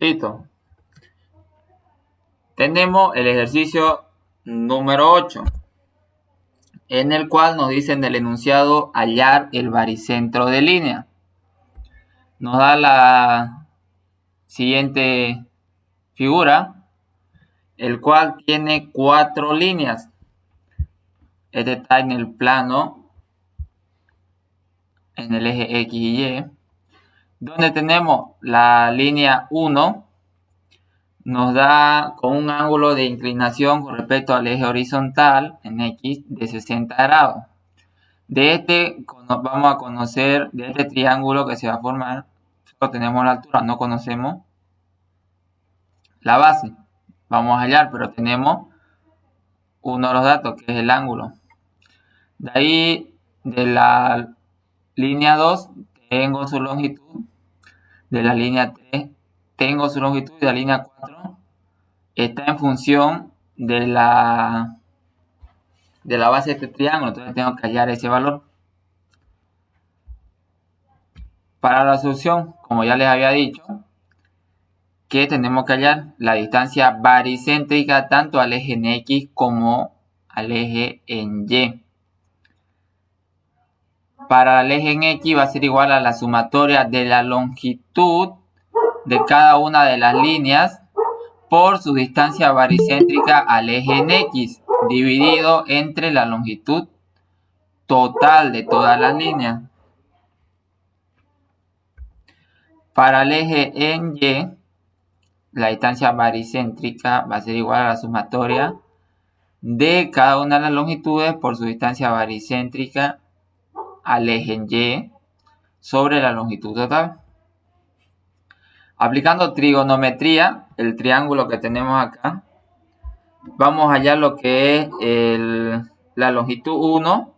Listo. Tenemos el ejercicio número 8, en el cual nos dice en el enunciado hallar el baricentro de línea. Nos da la siguiente figura, el cual tiene 4 líneas. Este está en el plano, en el eje X y Y, donde tenemos la línea 1, nos da con un ángulo de inclinación con respecto al eje horizontal en X de 60 grados. De este vamos a conocer, de este triángulo que se va a formar, solo tenemos la altura, no conocemos la base. Vamos a hallar, pero tenemos uno de los datos, que es el ángulo. De ahí, de la línea 2, tengo su longitud. De la línea 3, tengo su longitud. Y de la línea 4, está en función de la base de este triángulo. Entonces tengo que hallar ese valor. Para la solución, como ya les había dicho, que tenemos que hallar la distancia baricéntrica tanto al eje en X como al eje en Y. Para el eje en X va a ser igual a la sumatoria de la longitud de cada una de las líneas por su distancia baricéntrica al eje en X, dividido entre la longitud total de todas las líneas. Para el eje en Y, la distancia baricéntrica va a ser igual a la sumatoria de cada una de las longitudes por su distancia baricéntrica al eje en Y sobre la longitud total. Aplicando trigonometría, el triángulo que tenemos acá, vamos a hallar lo que es la longitud 1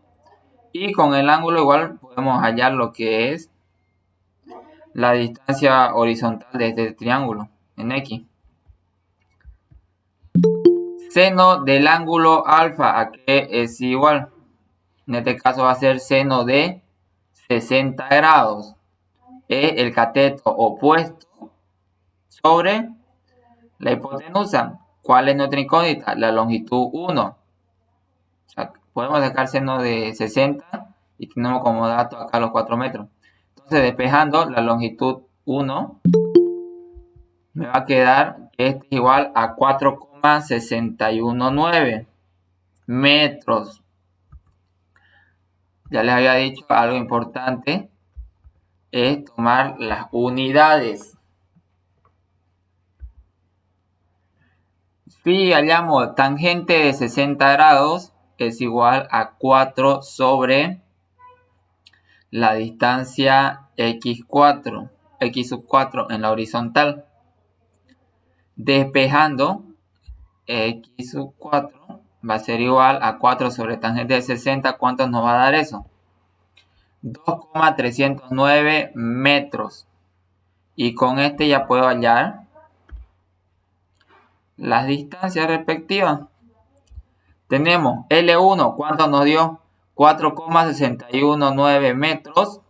y con el ángulo igual podemos hallar lo que es la distancia horizontal de este triángulo en X. Seno del ángulo alfa, ¿a qué es igual? En este caso va a ser seno de 60 grados. Es el cateto opuesto sobre la hipotenusa. ¿Cuál es nuestra incógnita? La longitud 1. O sea, podemos sacar seno de 60 y tenemos como dato acá los 4 metros. Entonces, despejando la longitud 1, me va a quedar que este es igual a 4,619 metros. Ya les había dicho algo importante, es tomar las unidades. Si hallamos tangente de 60 grados, es igual a 4 sobre la distancia x4, x sub 4 en la horizontal. Despejando, x sub 4 va a ser igual a 4 sobre tangente de 60. ¿Cuánto nos va a dar eso? 2,309 metros. Y con este ya puedo hallar las distancias respectivas. Tenemos L1, ¿cuánto nos dio? 4,619 metros.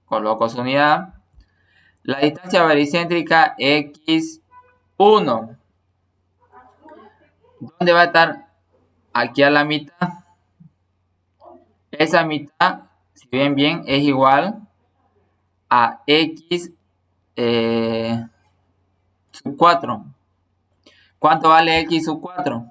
Coloco su unidad. La distancia baricéntrica X1. ¿Dónde va a estar? Aquí a la mitad. Esa mitad, si ven bien, es igual a X sub 4. ¿Cuánto vale X sub 4?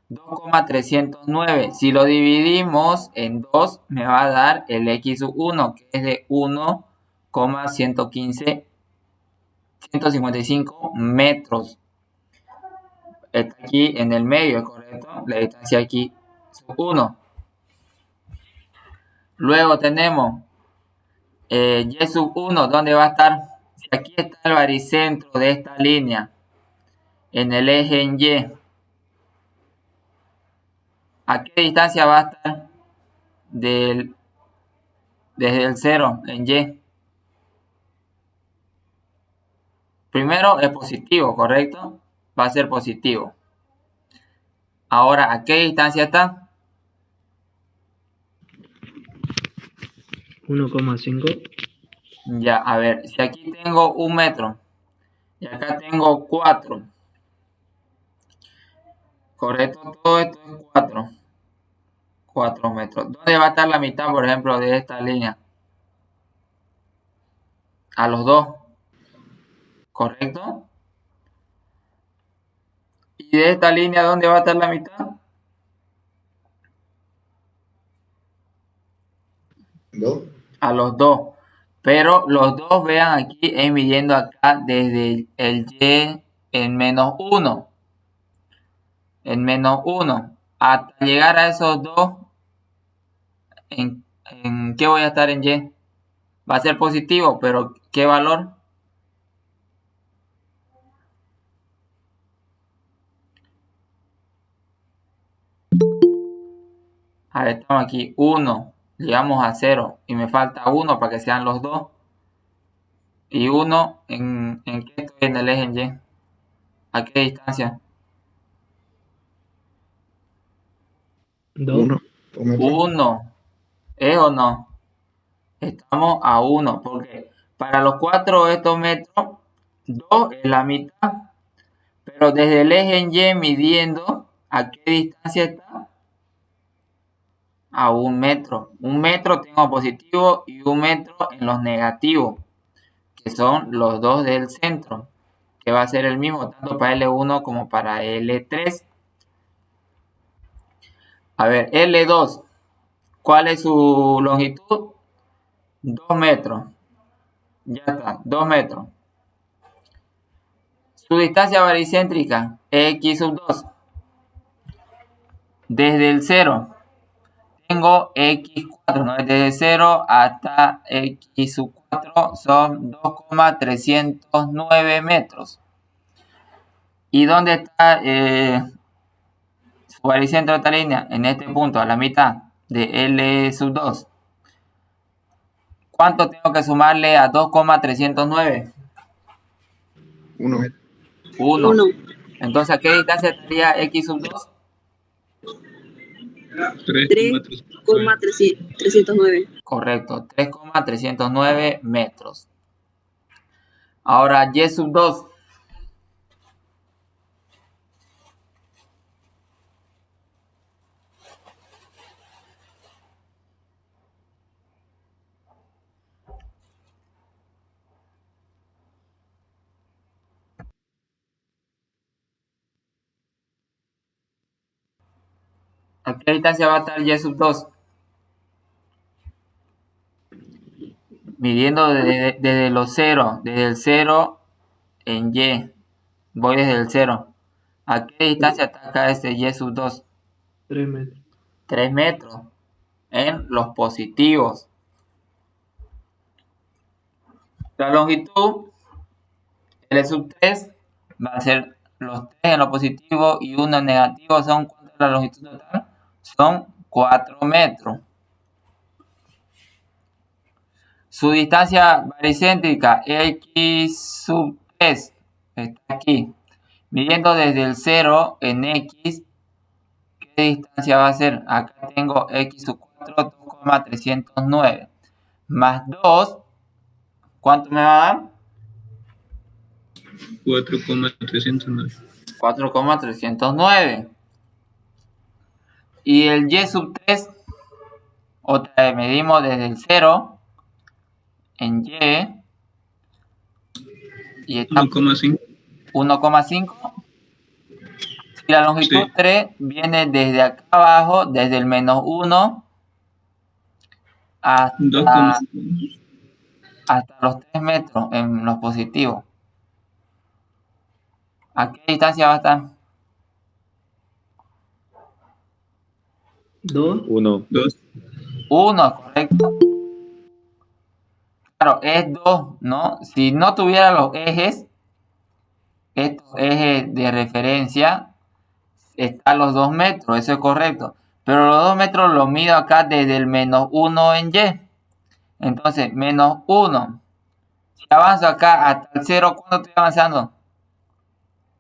2,309. Si lo dividimos en 2, me va a dar el X sub 1, que es de 1,155 metros. Está aquí en el medio, ¿correcto? La distancia aquí sub 1. Luego tenemos Y sub 1, ¿dónde va a estar? Si aquí está el baricentro de esta línea, en el eje en Y, ¿a qué distancia va a estar desde el 0 en Y? Primero es positivo, ¿correcto? Va a ser positivo. Ahora, ¿a qué distancia está? 1,5. Ya, a ver, si aquí tengo 1 metro, Y acá tengo 4. Correcto, todo esto es 4. 4 metros. ¿Dónde va a estar la mitad, por ejemplo, de esta línea? A los 2. ¿Correcto? ¿Y de esta línea dónde va a estar la mitad? 2. A los 2. Pero los 2, vean aquí, es midiendo acá desde el y en menos 1. En menos 1. Hasta llegar a esos 2, ¿en qué voy a estar en y? Va a ser positivo, pero ¿qué valor? A ver, estamos aquí, 1. Llegamos a 0 y me falta 1 para que sean los 2. Y 1, ¿en qué estoy en el eje en y? ¿A qué distancia? 2. 1. ¿Es o no? Estamos a 1, porque para los 4 estos metros, 2 es la mitad. Pero desde el eje en y midiendo, ¿a qué distancia está? A 1 metro. 1 metro tengo positivo y 1 metro en los negativos, que son los dos del centro, que va a ser el mismo tanto para L1 como para L3. A ver, L2, ¿cuál es su longitud? 2 metros. Ya está, 2 metros. Su distancia baricéntrica, x sub 2. Desde el 0 tengo x4, ¿no? Desde 0 hasta x sub 4 son 2,309 metros. ¿Y dónde está su baricentro de esta línea? En este punto, a la mitad de L sub 2. ¿Cuánto tengo que sumarle a 2,309? 1. 1. Entonces, ¿a qué distancia estaría x sub 2? 3,309. Correcto, 3,309 metros. Ahora, y sub 2. ¿A qué distancia va a estar y sub 2? Midiendo desde los 0, desde el 0 en y. Voy desde el 0. ¿A qué distancia está acá este y sub 2? 3 metros. 3 metros en los positivos. La longitud L sub 3 va a ser los 3 en lo positivo y 1 en negativo. ¿Son cuánto la longitud total? Son 4 metros. Su distancia baricéntrica x sub 3 está aquí. Midiendo desde el 0 en x, ¿qué distancia va a ser? Acá tengo x sub 4, 2,309. Más 2, ¿cuánto me va a dar? 4,309. 4,309. Y el y sub 3, otra vez medimos desde el 0 en y está 1,5. 1,5. Si la longitud 3 viene desde acá abajo, desde el menos 1 hasta los 3 metros en los positivos. ¿A qué distancia va a estar? 2. 1. 1, correcto. Claro, es 2, ¿no? Si no tuviera los ejes, estos ejes de referencia, están los 2 metros, eso es correcto. Pero los 2 metros los mido acá desde el menos 1 en y. Entonces, menos 1. Si avanzo acá hasta el 0, ¿cuánto estoy avanzando?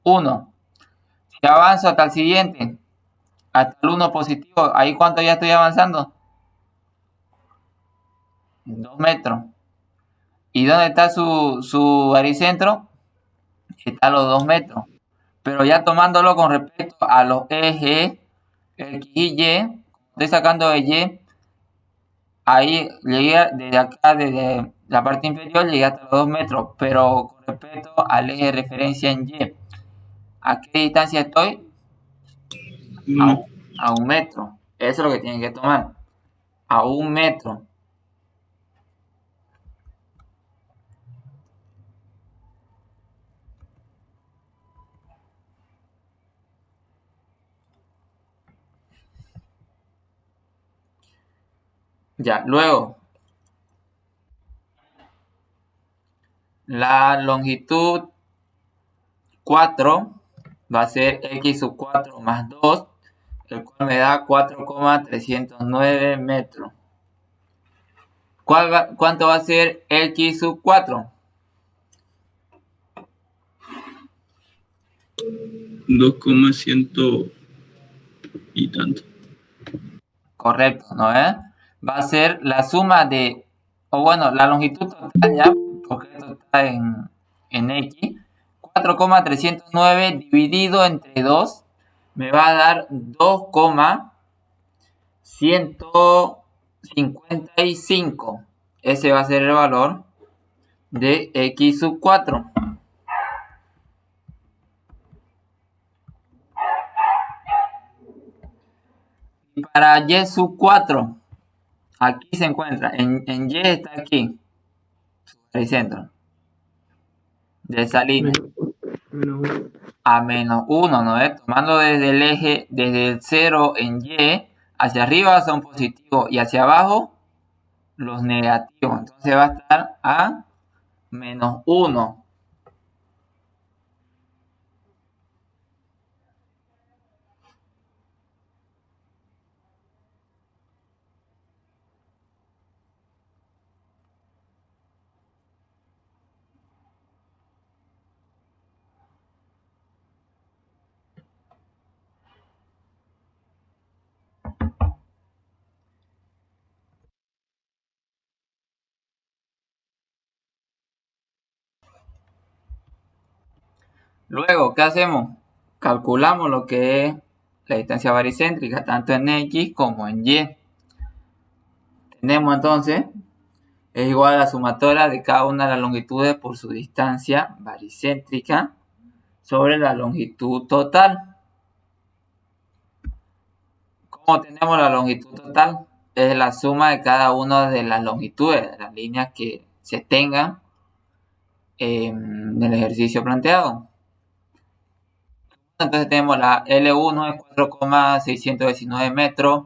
1. Si avanzo hasta el siguiente, hasta el 1 positivo, ¿ahí cuánto ya estoy avanzando? 2 metros. ¿Y dónde está su baricentro? está a los 2 metros. Pero ya tomándolo con respecto a los ejes X y Y, estoy sacando de Y, ahí llegué desde acá, desde la parte inferior, llegué hasta los 2 metros, pero con respecto al eje de referencia en Y, ¿a qué distancia estoy? Uno. A 1 metro. Eso es lo que tienen que tomar. A 1 metro. Ya, luego, la longitud 4 va a ser x sub 4 más 2, el cual me da 4,309 metros. ¿Cuánto va a ser x sub 4? 2,100 y tanto. Correcto, ¿no es? Va a ser la suma de, o bueno, la longitud total ya, porque esto está en x, 4,309 dividido entre 2, me va a dar 2,155. Ese va a ser el valor de x sub 4. Y para y sub 4, aquí se encuentra, en y está aquí, el centro de esa línea, a menos 1, ¿no es? Tomando desde el eje, desde el 0 en y, hacia arriba son positivos y hacia abajo los negativos. Entonces va a estar a menos 1. Luego, ¿qué hacemos? Calculamos lo que es la distancia baricéntrica, tanto en x como en y. Tenemos entonces, es igual a la sumatoria de cada una de las longitudes por su distancia baricéntrica sobre la longitud total. ¿Cómo tenemos la longitud total? Es la suma de cada una de las longitudes, de las líneas que se tengan en el ejercicio planteado. Entonces tenemos la L1 es 4,619 metros,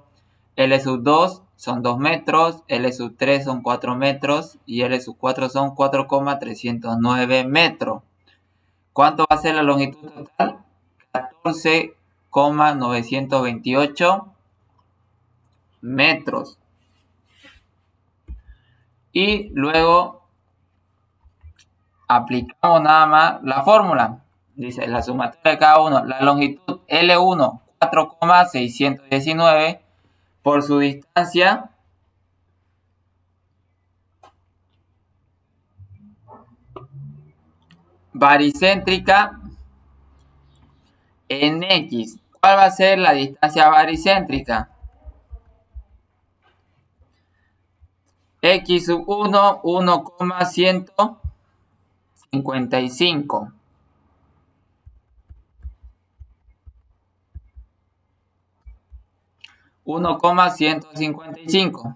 L sub 2 son 2 metros, L sub 3 son 4 metros y L sub 4 son 4,309 metros. ¿Cuánto va a ser la longitud total? 14,928 metros. Y luego aplicamos nada más la fórmula. Dice la sumatoria de cada uno. La longitud L1, 4,619 por su distancia baricéntrica en X. ¿Cuál va a ser la distancia baricéntrica? X sub 1, 1,155. 1,155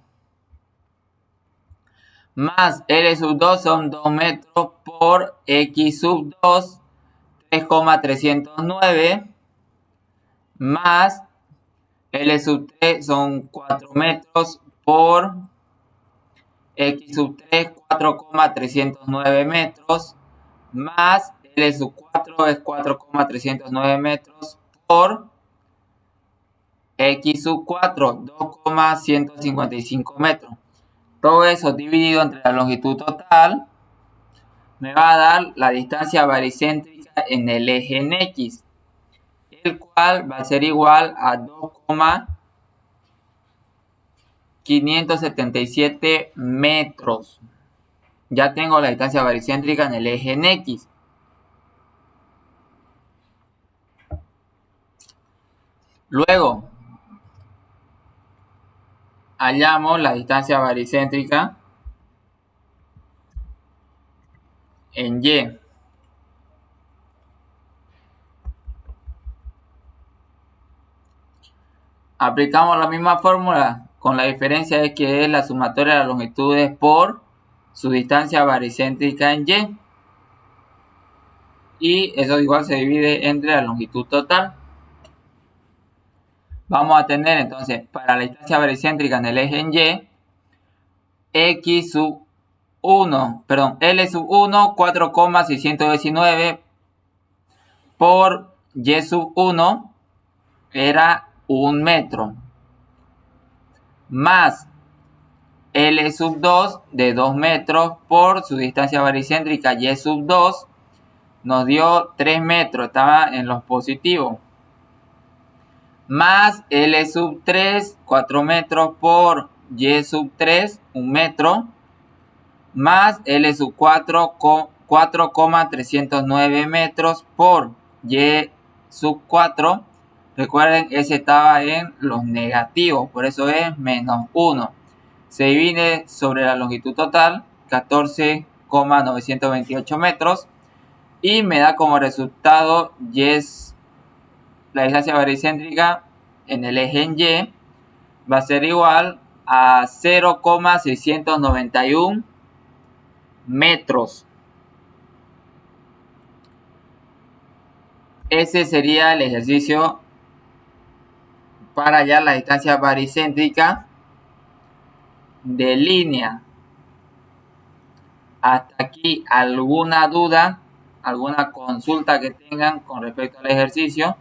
más L sub 2 son 2 metros por X sub 2, 3,309 más L sub 3 son 4 metros por X sub 3, 4,309 metros más L sub 4 es 4,309 metros por X sub 4, 2,155 metros. Todo eso dividido entre la longitud total me va a dar la distancia baricéntrica en el eje en X, el cual va a ser igual a 2,577 metros. Ya tengo la distancia baricéntrica en el eje en X. Luego, hallamos la distancia baricéntrica en Y. Aplicamos la misma fórmula, con la diferencia de que es la sumatoria de las longitudes por su distancia baricéntrica en Y. Y eso igual se divide entre la longitud total. Vamos a tener entonces para la distancia baricéntrica en el eje en Y, X sub 1, perdón, L sub 1, 4,619 por Y sub 1 era 1 metro, más L sub 2 de 2 metros por su distancia baricéntrica Y sub 2 nos dio 3 metros, estaba en los positivos, más L sub 3, 4 metros por Y sub 3, 1 metro, más L sub 4, 4,309 metros por Y sub 4. Recuerden, ese estaba en los negativos, por eso es menos 1. Se divide sobre la longitud total, 14,928 metros. Y me da como resultado la distancia baricéntrica en el eje en Y va a ser igual a 0,691 metros. Ese sería el ejercicio para hallar la distancia baricéntrica de línea. Hasta aquí, ¿alguna duda? ¿Alguna consulta que tengan con respecto al ejercicio?